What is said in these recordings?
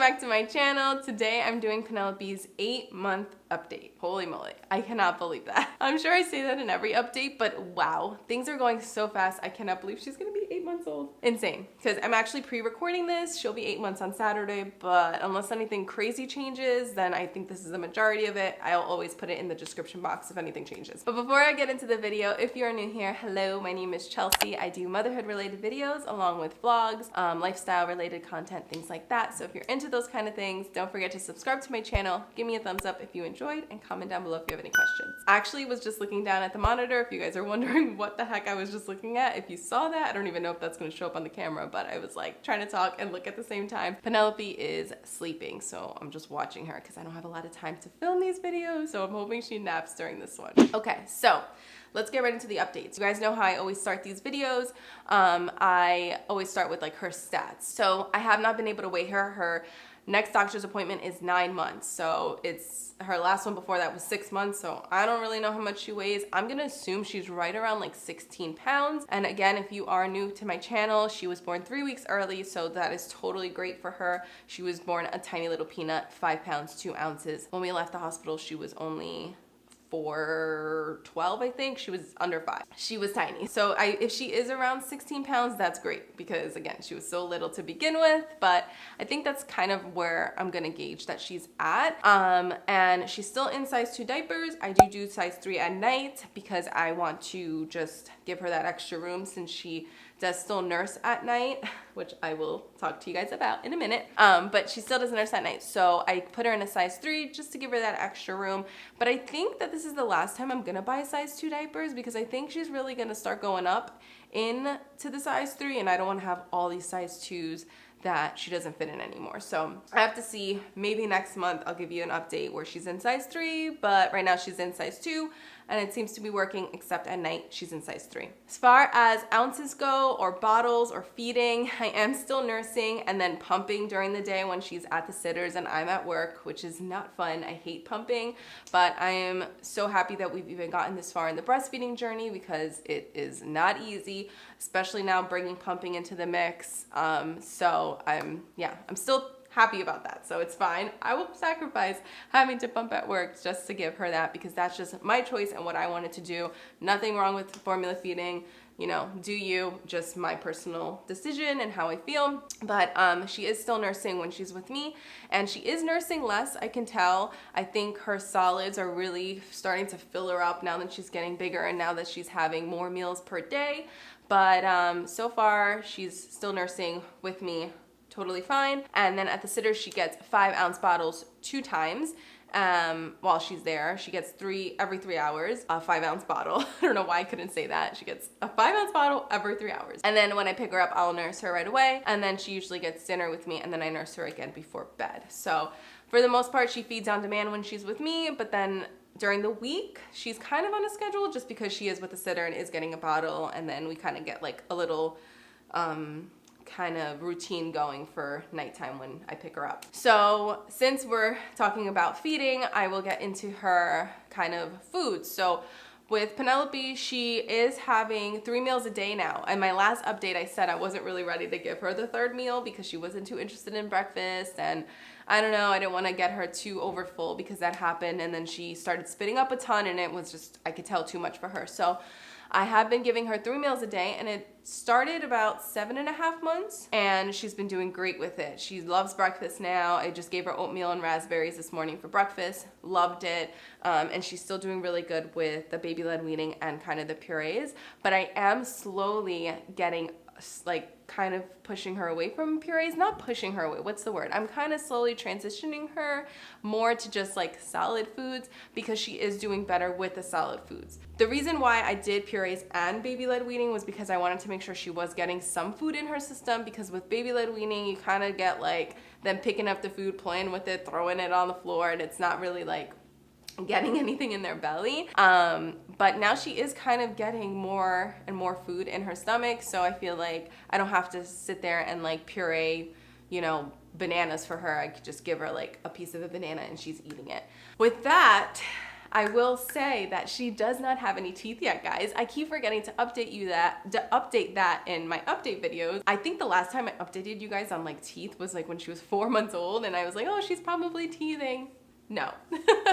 back to my channel. Today I'm doing Penelope's 8-month update. Holy moly, I cannot believe that. I'm sure I say that in every update, but wow, things are going so fast. I cannot believe she's gonna be 8 months old. Insane, because I'm actually pre-recording this. She'll be 8 months on Saturday, but unless anything crazy changes, then I think this is the majority of it. I'll always put it in the description box if anything changes. But before I get into the video, if you're new here, hello, my name is Chelsea. I do motherhood related videos along with vlogs, lifestyle related content, things like that. So if you're into those kind of things, don't forget to subscribe to my channel, give me a thumbs up if you enjoyed, and comment down below if you have any questions. I actually was just looking down at the monitor. If you guys are wondering what the heck I was just looking at, if you saw that, I don't even know if that's going to show up on the camera, but I was like trying to talk and look at the same time. Penelope is sleeping, so I'm just watching her because I don't have a lot of time to film these videos, so I'm hoping she naps during this one. Okay, so let's get right into the updates. You guys know how I always start these videos. I always start with like her stats. So I have not been able to weigh her. Her next doctor's appointment is 9 months. So it's her last one before that was 6 months. So I don't really know how much she weighs. I'm gonna assume she's right around like 16 pounds. And again, if you are new to my channel, she was born 3 weeks early. So that is totally great for her. She was born a tiny little peanut, 5 pounds, 2 ounces. When we left the hospital, she was only 4'12", I think. She was under 5. She was tiny. So if she is around 16 pounds, that's great because again, she was so little to begin with, but I think that's kind of where I'm gonna gauge that she's at. And she's still in size 2 diapers. I do size 3 at night because I want to just give her that extra room since she does still nurse at night, which I will talk to you guys about in a minute. But she still doesn't nurse at night. So I put her in a size 3 just to give her that extra room. But I think that this is the last time I'm gonna buy size 2 diapers because I think she's really gonna start going up into the size 3 and I don't wanna have all these size 2s that she doesn't fit in anymore. So I have to see, maybe next month I'll give you an update where she's in size 3, but right now she's in size 2 and it seems to be working, except at night she's in size 3. As far as ounces go or bottles or feeding, I am still nursing and then pumping during the day when she's at the sitters and I'm at work, which is not fun. I hate pumping, but I am so happy that we've even gotten this far in the breastfeeding journey because it is not easy, especially now bringing pumping into the mix. So I'm still happy about that, so it's fine. I will sacrifice having to pump at work just to give her that because that's just my choice and what I wanted to do. Nothing wrong with formula feeding, you know, do you, just my personal decision and how I feel. But she is still nursing when she's with me and she is nursing less, I can tell. I think her solids are really starting to fill her up now that she's getting bigger and now that she's having more meals per day. But so far she's still nursing with me totally fine. And then at the sitter, she gets 5-ounce bottles 2 times. While she's there, she gets 3 every 3 hours, a 5-ounce bottle. I don't know why I couldn't say that. She gets a 5-ounce bottle every 3 hours. And then when I pick her up, I'll nurse her right away. And then she usually gets dinner with me and then I nurse her again before bed. So for the most part, she feeds on demand when she's with me, but then during the week, she's kind of on a schedule just because she is with the sitter and is getting a bottle. And then we kind of get like a little, kind of routine going for nighttime when I pick her up. So since we're talking about feeding, I will get into her kind of foods. So with Penelope, she is having 3 meals a day now. And my last update, I said I wasn't really ready to give her the 3rd meal because she wasn't too interested in breakfast. And I don't know, I didn't want to get her too overfull because that happened. And then she started spitting up a ton and it was just, I could tell, too much for her. So I have been giving her 3 meals a day and it started about 7.5 months and she's been doing great with it. She loves breakfast now. I just gave her oatmeal and raspberries this morning for breakfast, loved it. And she's still doing really good with the baby-led weaning and kind of the purees, but I am slowly getting like kind of pushing her away from purees, not pushing her away, what's the word? I'm kind of slowly transitioning her more to just like solid foods because she is doing better with the solid foods. The reason why I did purees and baby-led weaning was because I wanted to make sure she was getting some food in her system because with baby-led weaning, you kind of get like them picking up the food, playing with it, throwing it on the floor, and it's not really like getting anything in their belly. But now she is kind of getting more and more food in her stomach, so I feel like I don't have to sit there and like puree, you know, bananas for her. I could just give her like a piece of a banana and she's eating it. With that, I will say that she does not have any teeth yet, guys. I keep forgetting to update that in my update videos. I think the last time I updated you guys on like teeth was like when she was 4 months old, and I was like, oh, she's probably teething. No.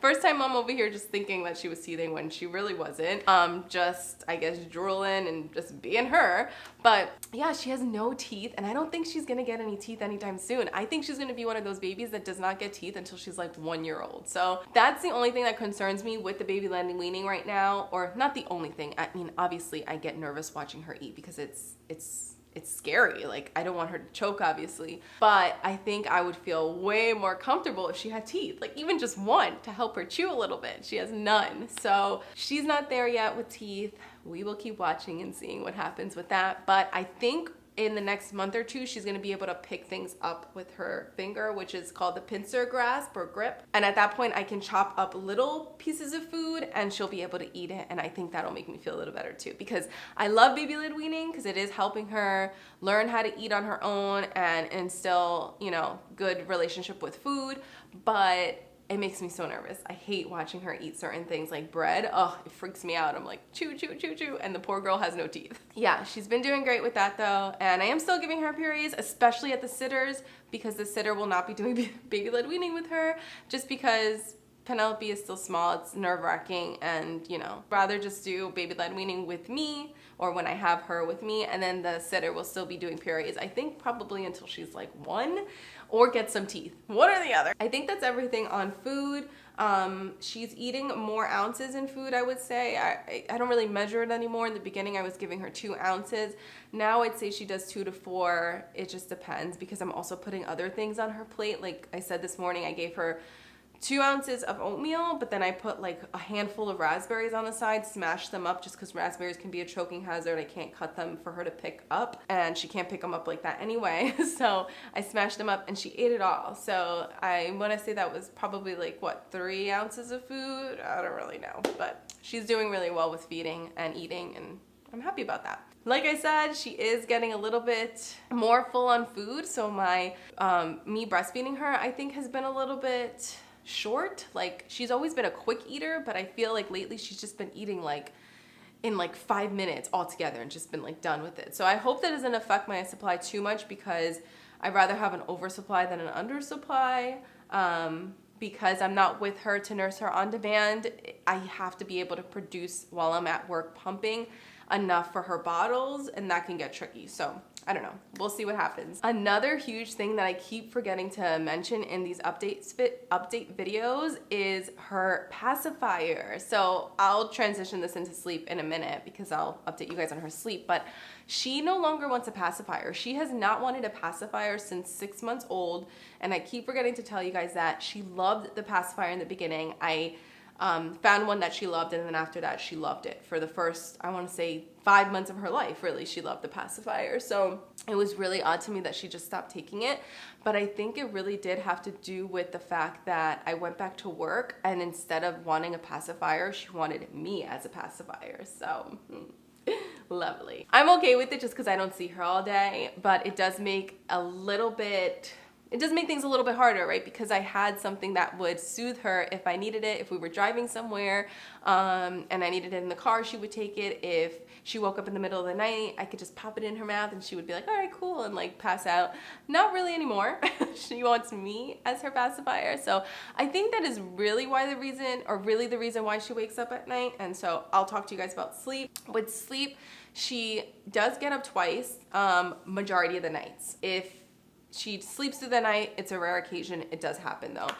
First time mom over here just thinking that she was teething when she really wasn't. Just, I guess, drooling and just being her. But yeah, she has no teeth, and I don't think she's gonna get any teeth anytime soon. I think she's gonna be one of those babies that does not get teeth until she's like 1 year old. So that's the only thing that concerns me with the baby led weaning right now, or not the only thing. I mean, obviously I get nervous watching her eat because it's scary. Like, I don't want her to choke, obviously, but I think I would feel way more comfortable if she had teeth, like even just one to help her chew a little bit. She has none. So she's not there yet with teeth. We will keep watching and seeing what happens with that. But I think in the next month or two, she's gonna be able to pick things up with her finger, which is called the pincer grasp or grip. And at that point, I can chop up little pieces of food and she'll be able to eat it. And I think that'll make me feel a little better too, because I love baby led weaning because it is helping her learn how to eat on her own and instill, you know, good relationship with food. But it makes me so nervous. I hate watching her eat certain things like bread. Oh, it freaks me out. I'm like, chew, chew, chew, chew. And the poor girl has no teeth. Yeah, she's been doing great with that though. And I am still giving her purees, especially at the sitters, because the sitter will not be doing baby-led weaning with her, just because Penelope is still small. It's nerve-wracking, and you know, rather just do baby-led weaning with me or when I have her with me, and then the sitter will still be doing purees. I think probably until she's like 1 or get some teeth, one or the other. I think that's everything on food. She's eating more ounces in food, I would say. I don't really measure it anymore. In the beginning, I was giving her 2 ounces. Now I'd say she does 2 to 4. It just depends because I'm also putting other things on her plate. Like I said this morning, I gave her 2 ounces of oatmeal, but then I put like a handful of raspberries on the side, smashed them up just because raspberries can be a choking hazard. I can't cut them for her to pick up, and she can't pick them up like that anyway. So I smashed them up and she ate it all. So I want to say that was probably like, what, 3 ounces of food? I don't really know, but she's doing really well with feeding and eating, and I'm happy about that. Like I said, she is getting a little bit more full on food. So my, me breastfeeding her, I think has been a little bit short. Like, she's always been a quick eater, but I feel like lately she's just been eating like in like 5 minutes altogether and just been like done with it. So I hope that doesn't affect my supply too much, because I'd rather have an oversupply than an undersupply. Because I'm not with her to nurse her on demand, I have to be able to produce while I'm at work pumping enough for her bottles, and that can get tricky. So I don't know, we'll see what happens. Another huge thing that I keep forgetting to mention in these update videos is her pacifier. So I'll transition this into sleep in a minute because I'll update you guys on her sleep, but she no longer wants a pacifier. She has not wanted a pacifier since 6 months old, and I keep forgetting to tell you guys that she loved the pacifier in the beginning. I found one that she loved, and then after that she loved it for the first, I want to say 5 months of her life. Really, she loved the pacifier. So it was really odd to me that she just stopped taking it, but I think it really did have to do with the fact that I went back to work, and instead of wanting a pacifier, she wanted me as a pacifier. So lovely. I'm okay with it just because I don't see her all day, but it does make things a little bit harder, right? Because I had something that would soothe her if I needed it. If we were driving somewhere and I needed it in the car, she would take it. If she woke up in the middle of the night, I could just pop it in her mouth and she would be like, all right, cool, and like pass out. Not really anymore. She wants me as her pacifier. So I think that is really the reason why she wakes up at night. And so I'll talk to you guys about sleep. With sleep, she does get up twice, majority of the nights. If she sleeps through the night, it's a rare occasion. It does happen though.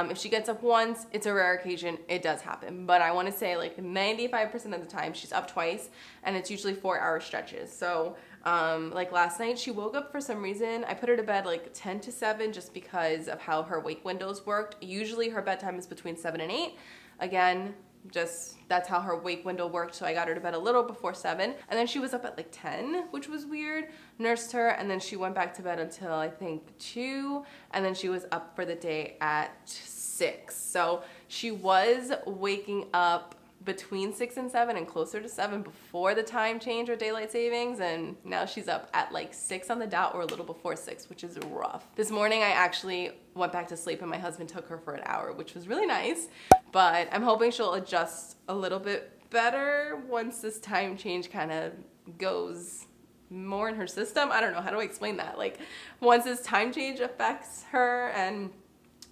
If she gets up once, it's a rare occasion. It does happen. But I want to say like 95% of the time she's up twice, and it's usually 4-hour stretches. So like last night, she woke up for some reason. I put her to bed like 10 to 7 just because of how her wake windows worked. Usually her bedtime is between 7 and 8. Again, just that's how her wake window worked, so I got her to bed a little before 7, and then she was up at like 10, which was weird. Nursed her, and then she went back to bed until I think 2, and then she was up for the day at 6. So she was waking up between 6 and 7 and closer to 7 before the time change or daylight savings, and now she's up at like 6 on the dot or a little before 6, which is rough. This morning I actually went back to sleep and my husband took her for an hour, which was really nice, but I'm hoping she'll adjust a little bit better once this time change kind of goes more in her system. I don't know, how do I explain that? Like once this time change affects her,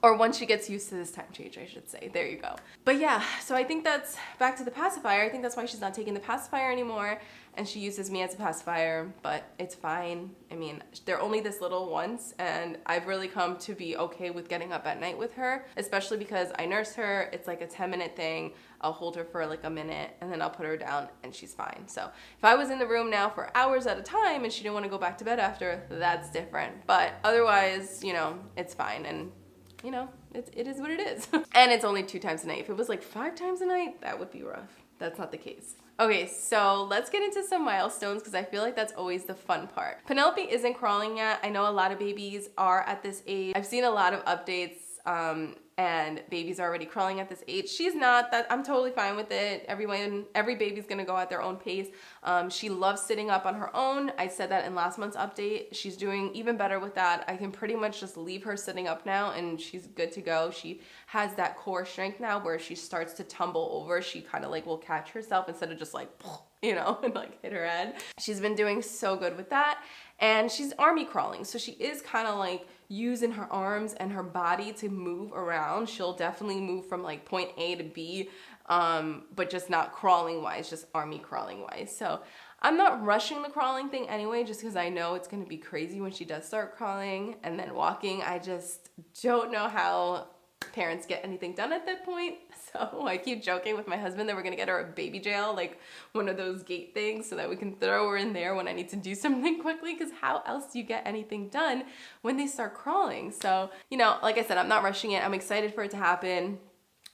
or once she gets used to this time change, I should say. There you go. But yeah, so I think that's back to the pacifier. I think that's why she's not taking the pacifier anymore, and she uses me as a pacifier, but it's fine. I mean, they're only this little once, and I've really come to be okay with getting up at night with her, especially because I nurse her. It's like a 10-minute thing. I'll hold her for like a minute, and then I'll put her down, and she's fine. So if I was in the room now for hours at a time and she didn't want to go back to bed after, that's different. But otherwise, you know, it's fine, and you know, it is what it is. And it's only 2 times a night. If it was like 5 times a night, that would be rough. That's not the case. Okay, so let's get into some milestones because I feel like that's always the fun part. Penelope isn't crawling yet. I know a lot of babies are at this age. I've seen a lot of updates and babies are already crawling at this age. She's not. That I'm totally fine with it. Every baby's gonna go at their own pace. She loves sitting up on her own. I said that in last month's update. She's doing even better with that. I can pretty much just leave her sitting up now and she's good to go. She has that core strength now where she starts to tumble over. She kind of like will catch herself instead of just like, you know, and like hit her head. She's been doing so good with that. And she's army crawling. So she is kind of like using her arms and her body to move around. She'll definitely move from like point A to B, but just not crawling wise, just army crawling wise. So I'm not rushing the crawling thing anyway, just because I know it's going to be crazy when she does start crawling and then walking. I just don't know how parents get anything done at that point. So I keep joking with my husband that we're gonna get her a baby jail, like one of those gate things, so that we can throw her in there when I need to do something quickly, because how else do you get anything done when they start crawling? So, you know, like I said, I'm not rushing it. I'm excited for it to happen,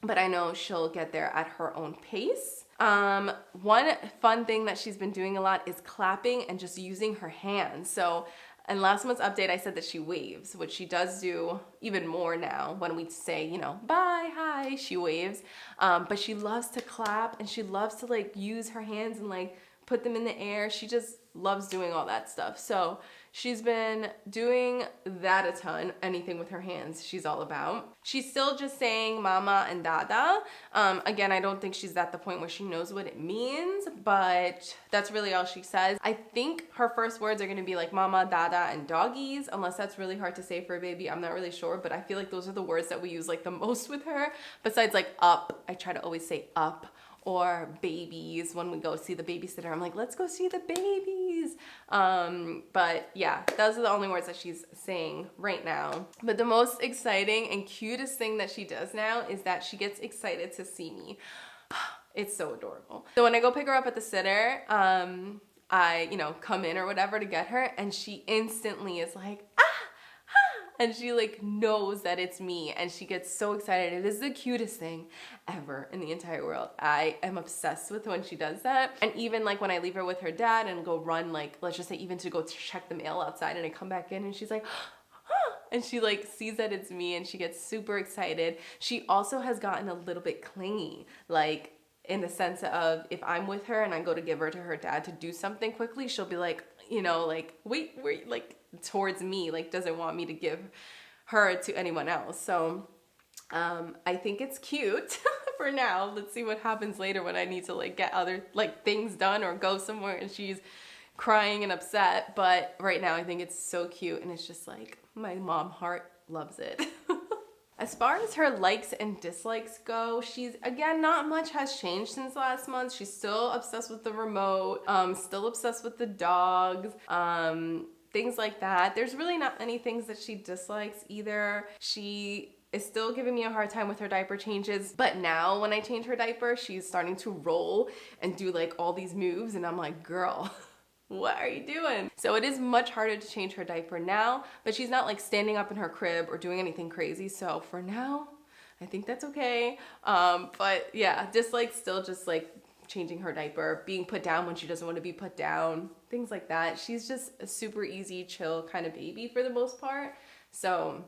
but I know she'll get there at her own pace. One fun thing that she's been doing a lot is clapping and just using her hands. So in last month's update, I said that she waves, which she does do even more now. When we say, you know, bye, hi, she waves. But she loves to clap and she loves to like use her hands and like put them in the air. She just loves doing all that stuff. So she's been doing that a ton. Anything with her hands, she's all about. She's still just saying mama and dada. Again, I don't think she's at the point where she knows what it means, but that's really all she says. I think her first words are going to be like mama, dada, and doggies, unless that's really hard to say for a baby. I'm not really sure, but I feel like those are the words that we use like the most with her. Besides like up, I try to always say up. Or babies. When we go see the babysitter, I'm like, let's go see the babies. But yeah, those are the only words that she's saying right now. But the most exciting and cutest thing that she does now is that she gets excited to see me. It's so adorable. So when I go pick her up at the sitter, I, you know, come in or whatever to get her, and she instantly is like, and she like knows that it's me, and she gets so excited. It is the cutest thing ever in the entire world. I am obsessed with when she does that. And even like when I leave her with her dad and go run, like let's just say even to go check the mail outside, and I come back in and she's like, and she like sees that it's me and she gets super excited. She also has gotten a little bit clingy, like in the sense of if I'm with her and I go to give her to her dad to do something quickly, she'll be like, you know, like wait, like towards me, like doesn't want me to give her to anyone else. So I think it's cute for now. Let's see what happens later when I need to like get other like things done or go somewhere and she's crying and upset. But right now I think it's so cute, and it's just like my mom heart loves it. As far as her likes and dislikes go, she's, again, not much has changed since last month. She's still obsessed with the remote, still obsessed with the dogs, things like that. There's really not many things that she dislikes either. She is still giving me a hard time with her diaper changes, but now when I change her diaper, she's starting to roll and do like all these moves, and I'm like, girl, what are you doing? So it is much harder to change her diaper now, but she's not like standing up in her crib or doing anything crazy. So for now, I think that's okay. But yeah, dislike still just like changing her diaper, being put down when she doesn't want to be put down, things like that. She's just a super easy, chill kind of baby for the most part. So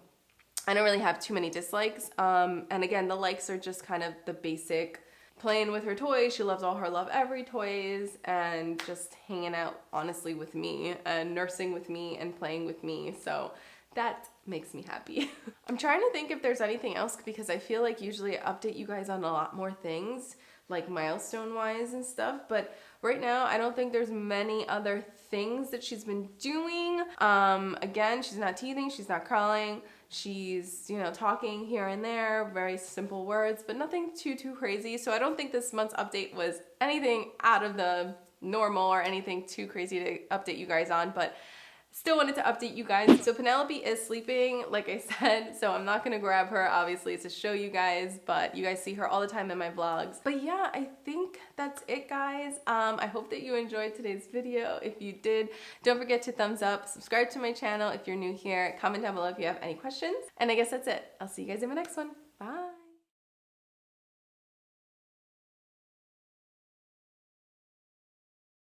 I don't really have too many dislikes. And again, the likes are just kind of the basic playing with her toys. She loves all her LOVEVERY toys and just hanging out honestly with me and nursing with me and playing with me. So that makes me happy. I'm trying to think if there's anything else because I feel like usually I update you guys on a lot more things like milestone wise and stuff, but right now I don't think there's many other things that she's been doing. Again, she's not teething, she's not crawling, she's, you know, talking here and there, very simple words, but nothing too crazy. So I don't think this month's update was anything out of the normal or anything too crazy to update you guys on, but still wanted to update you guys. So Penelope is sleeping, like I said, so I'm not gonna grab her obviously to show you guys, but you guys see her all the time in my vlogs. But yeah, I think that's it, guys. I hope that you enjoyed today's video. If you did, don't forget to thumbs up, subscribe to my channel if you're new here, comment down below if you have any questions, and I guess that's it. I'll see you guys in my next one.